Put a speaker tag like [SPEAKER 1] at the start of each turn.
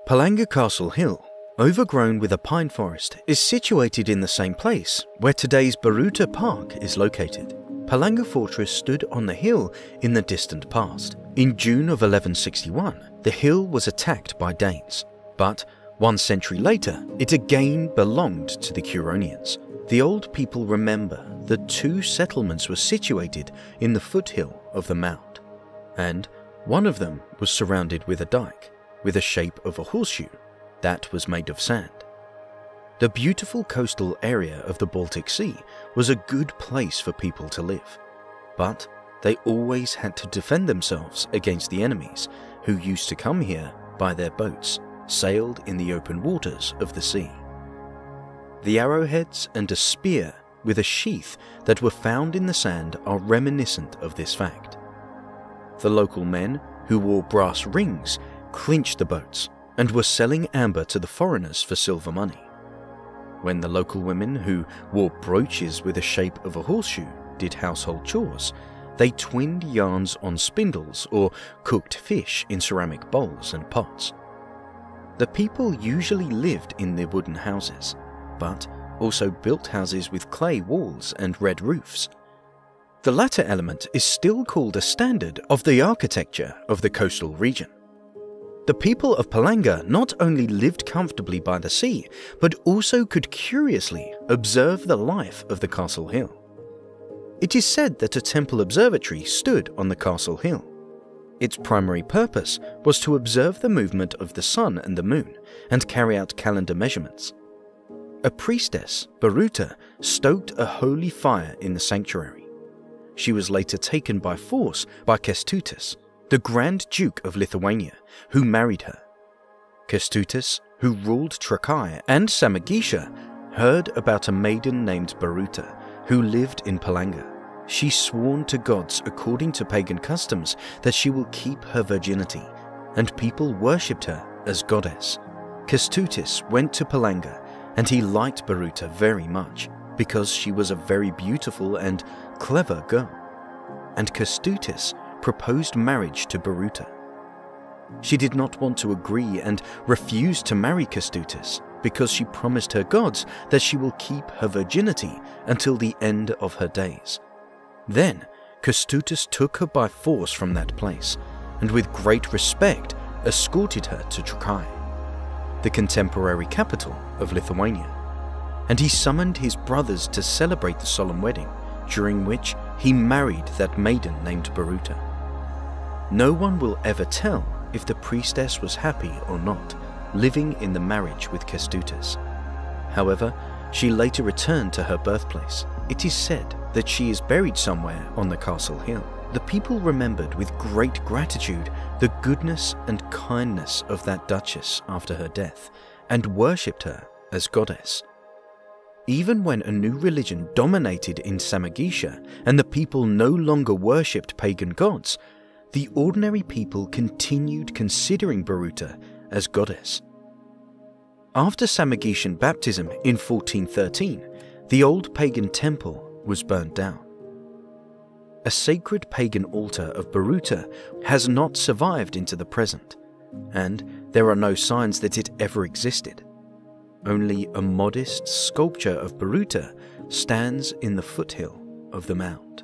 [SPEAKER 1] Palanga Castle Hill, overgrown with a pine forest, is situated in the same place where today's Birute Park is located. Palanga Fortress stood on the hill in the distant past. In June of 1161, the hill was attacked by Danes, but 1 century later, it again belonged to the Curonians. The old people remember that 2 settlements were situated in the foothill of the mound, and one of them was surrounded with a dike, with a shape of a horseshoe that was made of sand. The beautiful coastal area of the Baltic Sea was a good place for people to live, but they always had to defend themselves against the enemies who used to come here by their boats, sailed in the open waters of the sea. The arrowheads and a spear with a sheath that were found in the sand are reminiscent of this fact. The local men, who wore brass rings, clinched the boats and were selling amber to the foreigners for silver money. When the local women, who wore brooches with the shape of a horseshoe, did household chores, they twinned yarns on spindles or cooked fish in ceramic bowls and pots. The people usually lived in their wooden houses, but also built houses with clay walls and red roofs. The latter element is still called a standard of the architecture of the coastal region. The people of Palanga not only lived comfortably by the sea, but also could curiously observe the life of the castle hill. It is said that a temple observatory stood on the castle hill. Its primary purpose was to observe the movement of the sun and the moon and carry out calendar measurements. A priestess, Birute, stoked a holy fire in the sanctuary. She was later taken by force by Kęstutis, the Grand Duke of Lithuania, who married her. Kęstutis, who ruled Trakai and Samagiša, heard about a maiden named Birute who lived in Palanga. She sworn to gods according to pagan customs that she will keep her virginity, and people worshipped her as goddess. Kęstutis went to Palanga, and he liked Birute very much because she was a very beautiful and clever girl. And Kęstutis proposed marriage to Birute. She did not want to agree and refused to marry Kęstutis because she promised her gods that she will keep her virginity until the end of her days. Then Kęstutis took her by force from that place and with great respect escorted her to Trakai, the contemporary capital of Lithuania, and he summoned his brothers to celebrate the solemn wedding, during which he married that maiden named Birute. No one will ever tell if the priestess was happy or not, living in the marriage with Kęstutis. However, she later returned to her birthplace. It is said that she is buried somewhere on the castle hill. The people remembered with great gratitude the goodness and kindness of that duchess after her death, and worshipped her as goddess. Even when a new religion dominated in Samagiša and the people no longer worshipped pagan gods, the ordinary people continued considering Birute as goddess. After Samagišan baptism in 1413, the old pagan temple was burnt down. A sacred pagan altar of Birute has not survived into the present, and there are no signs that it ever existed. Only a modest sculpture of Birute stands in the foothill of the mound.